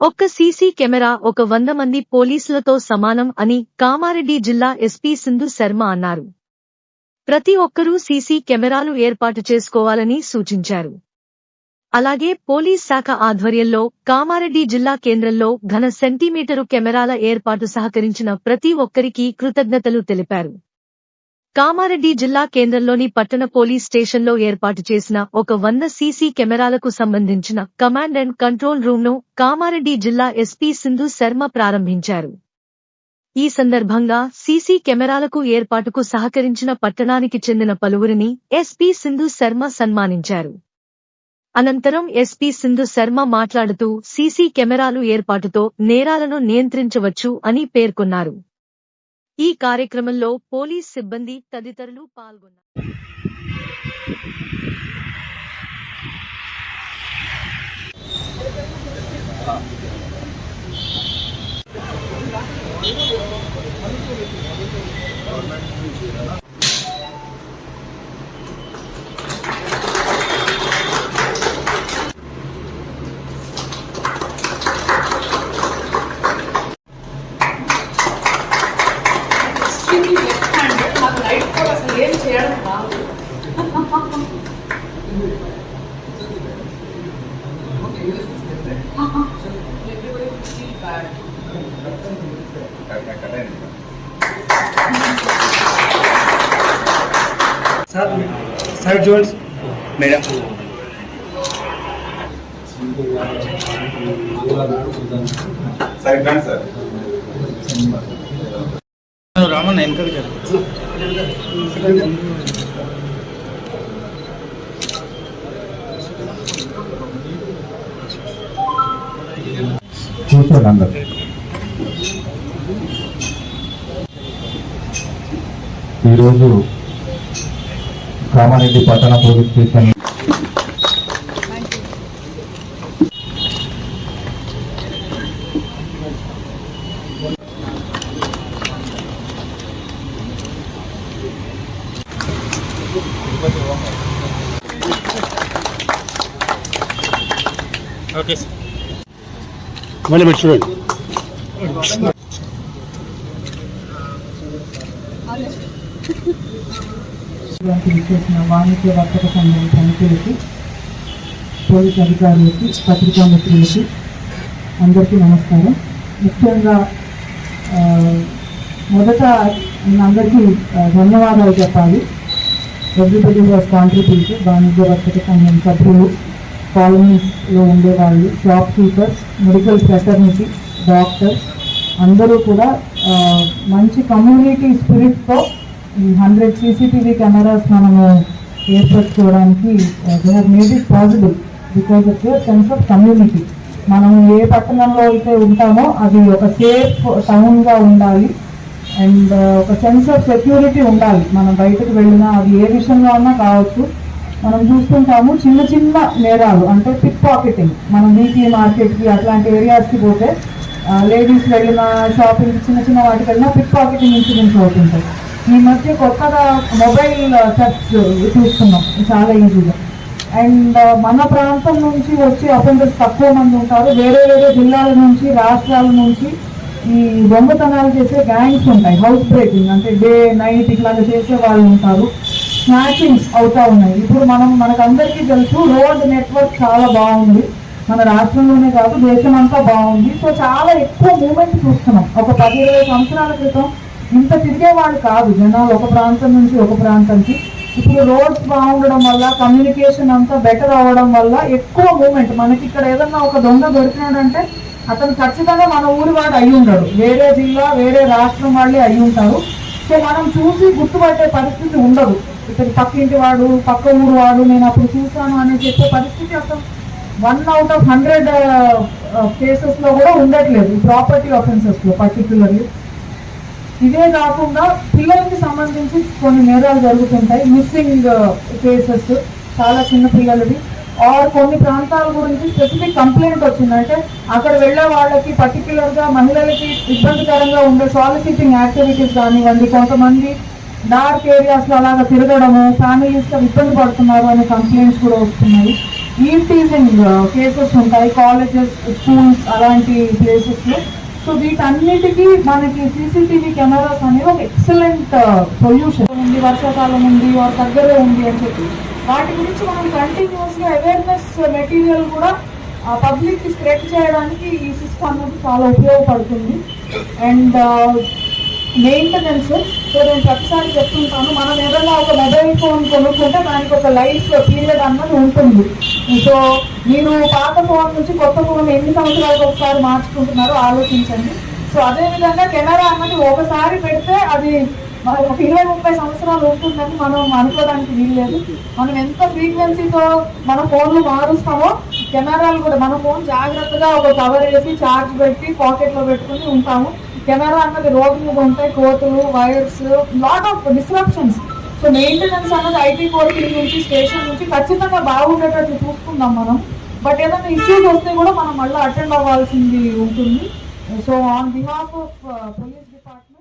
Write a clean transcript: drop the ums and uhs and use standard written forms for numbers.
ఒక్క CC camera 100 మంది పోలీసులతో సమానం అని కామారెడ్డి జిల్లా ఎస్పీ సింధు శర్మ అన్నారు. ప్రతి ఒక్కరూ సీసీ కెమెరాలు ఏర్పాటు చేసుకోవాలని సూచించారు. అలాగే పోలీస్ శాఖ ఆధ్వర్యంలో కామారెడ్డి జిల్లా కేంద్రంలో ఘన సెంటీమీటరు కెమెరాల ఏర్పాటు సహకరించిన ప్రతి ఒక్కరికీ కృతజ్ఞతలు తెలిపారు. కామారెడ్డి జిల్లా కేంద్రంలోని పట్టణ పోలీస్ స్టేషన్లో ఏర్పాటు చేసిన 100 సీసీ కెమెరాలకు సంబంధించిన కమాండ్ అండ్ కంట్రోల్ రూమ్ను కామారెడ్డి జిల్లా ఎస్పీ సింధు శర్మ ప్రారంభించారు. ఈ సందర్భంగా సీసీ కెమెరాలకు ఏర్పాటుకు సహకరించిన పట్టణానికి చెందిన పలువురిని ఎస్పీ సింధు శర్మ సన్మానించారు. అనంతరం ఎస్పీ సింధు శర్మ మాట్లాడుతూ సీసీ కెమెరాలు ఏర్పాటుతో నేరాలను నియంత్రించవచ్చు అని పేర్కొన్నారు. ఈ కార్యక్రమంలో పోలీస్ సిబ్బంది తదితరులు పాల్గొన్నారు. Sir Jules, Mera. Side sir. Raman encourage. చూసారు అందరు. ఈరోజు కామారెడ్డి పట్టణ పోలీస్ స్టేషన్ ఓకే సార్ మళ్ళీ మీరు చూడండి. చేసిన వాణిజ్య వర్తక సంఘం సమితులకి, పోలీస్ అధికారులకి, పత్రికా మిత్రులకి అందరికీ నమస్కారం. ముఖ్యంగా మొదట అందరికీ ధన్యవాదాలు చెప్పాలి. Everybody was contributed. వాణిజ్య వర్తక సంఘం సభ్యులు, కాలనీస్లో ఉండేవాళ్ళు, shop keepers, medical fraternity, doctors అందరూ కూడా మంచి కమ్యూనిటీ స్పిరిట్తో 100 CCTV కెమెరాస్ మనము ఏర్పరచుకోవడానికి they have made it possible because of your sense of community. మనం ఏ పట్టణంలో అయితే ఉంటామో అది ఒక సేఫ్ టౌన్గా ఉండాలి అండ్ ఒక సెన్స్ ఆఫ్ సెక్యూరిటీ ఉండాలి. మనం బయటకు వెళ్ళినా అది ఏ విషయంలో అన్నా కావచ్చు. మనం చూస్తుంటాము చిన్న చిన్న నేరాలు, అంటే పిక్ పాకెటింగ్. మనం వీక్లీ మార్కెట్కి అట్లాంటి ఏరియాస్కి పోతే లేడీస్ వెళ్ళిన షాపింగ్ చిన్న చిన్న వాటికి వెళ్ళినా పిక్ పాకెటింగ్ ఇన్సిడెంట్స్ అవుతుంటాయి. ఈ మధ్య కొత్తగా మొబైల్ థెఫ్ట్స్ చూస్తున్నాం చాలా ఈజీగా. అండ్ మన ప్రాంతం నుంచి వచ్చే అఫెండర్స్ తక్కువ మంది ఉంటారు. వేరే వేరే జిల్లాల నుంచి, రాష్ట్రాల నుంచి ఈ దొంగతనాలు చేసే గ్యాంగ్స్ ఉంటాయి. హౌస్ బ్రేకింగ్ అంటే డే నైట్ ఇట్లాగా చేసే వాళ్ళు ఉంటారు. స్నాచింగ్స్ అవుతా ఉన్నాయి. ఇప్పుడు మనకందరికీ తెలుసు రోడ్ నెట్వర్క్ చాలా బాగుంది. మన రాష్ట్రంలోనే కాదు దేశం అంతా బాగుంది. సో చాలా ఎక్కువ మూమెంట్ చూస్తున్నాం. ఒక 10-20 సంవత్సరాల క్రితం ఇంత తిరిగేవాళ్ళు కాదు జనాలు ఒక ప్రాంతం నుంచి ఒక ప్రాంతానికి. ఇప్పుడు రోడ్స్ బాగుండడం వల్ల, కమ్యూనికేషన్ అంతా బెటర్ అవ్వడం వల్ల ఎక్కువ మూమెంట్. మనకి ఇక్కడ ఏదన్నా ఒక దొంగ దొరికినాడంటే అతను ఖచ్చితంగా మన ఊరి వాడు అయి ఉండడు, వేరే జిల్లా వేరే రాష్ట్రం వాళ్ళే అయి ఉంటారు. సో మనం చూసి గుర్తుపట్టే పరిస్థితి ఉండదు. ఇతను పక్కింటి వాడు, పక్క ఊరు వాడు, నేను అప్పుడు చూసాను అని చెప్పే పరిస్థితి అసలు 1 out of 100 కేసెస్లో కూడా ఉండట్లేదు. ప్రాపర్టీ ఆఫెన్సెస్లో పర్టిక్యులర్లీ. ఇదే కాకుండా పిల్లలకి సంబంధించి కొన్ని నేరాలు జరుగుతుంటాయి. మిస్సింగ్ కేసెస్ చాలా చిన్న పిల్లలది. ఆర్ కొన్ని ప్రాంతాల గురించి స్పెసిఫిక్ కంప్లైంట్ వచ్చిందంటే అక్కడ వెళ్ళే వాళ్ళకి పర్టిక్యులర్గా మహిళలకి ఇబ్బందికరంగా ఉండే సాలిసిటింగ్ యాక్టివిటీస్ కానివ్వండి, కొంతమంది డార్క్ ఏరియాస్లో అలాగా తిరగడము, ఫ్యామిలీస్తో ఇబ్బంది పడుతున్నారు అనే కంప్లైంట్స్ కూడా వస్తున్నాయి. ఈవ్ టీజింగ్ కేసెస్ ఉంటాయి కాలేజెస్, స్కూల్స్ అలాంటి ప్లేసెస్ లో. సో వీటన్నిటికీ మనకి సీసీటీవీ కెమెరాస్ అనేవి ఒక ఎక్సలెంట్ సొల్యూషన్ ఉంది. వర్షాకాలం ఉంది, దగ్గరే ఉంది అని చెప్పి వాటి గురించి మనం కంటిన్యూస్ గా అవేర్నెస్ మెటీరియల్ కూడా పబ్లిక్ కి స్ప్రెడ్ చేయడానికి ఈ సిస్టమ్ అనేది చాలా ఉపయోగపడుతుంది. అండ్ మెయింటెనెన్స్, సో నేను ప్రతిసారి చెప్తుంటాను, మనం ఏదైనా ఒక మొబైల్ ఫోన్ కొనుక్కుంటే దానికి ఒక లైఫ్ పీరియడ్ అన్నది ఉంటుంది. సో మీరు పాత ఫోన్ నుంచి కొత్త ఫోన్ ఎన్ని సంవత్సరాలకు ఒకసారి మార్చుకుంటున్నారో ఆలోచించండి. సో అదేవిధంగా కెమెరా అన్నది ఒకసారి పెడితే అది ఒక 20-30 సంవత్సరాలు ఉంటుందని మనం అనుకోవడానికి వీల్లేదు. మనం ఎంత ఫ్రీక్వెన్సీతో మన ఫోన్లు మారుస్తామో కెమెరాలు కూడా, మన ఫోన్ జాగ్రత్తగా ఒక కవర్ వేసి ఛార్జ్ పెట్టి పాకెట్ లో పెట్టుకుని ఉంటాము. కెమెరా అన్నది రోడ్డు మీద ఉంటాయి, కోతులు, wires, lot of disruptions. So maintenance అన్నది ఐటీ కోర్టు నుంచి, స్టేషన్ నుంచి ఖచ్చితంగా బాగుండేటట్టు చూసుకుందాం మనం. బట్ ఏదైనా ఇష్యూస్ వస్తే కూడా మనం మళ్ళీ అటెండ్ అవ్వాల్సింది ఉంటుంది. So on behalf of police department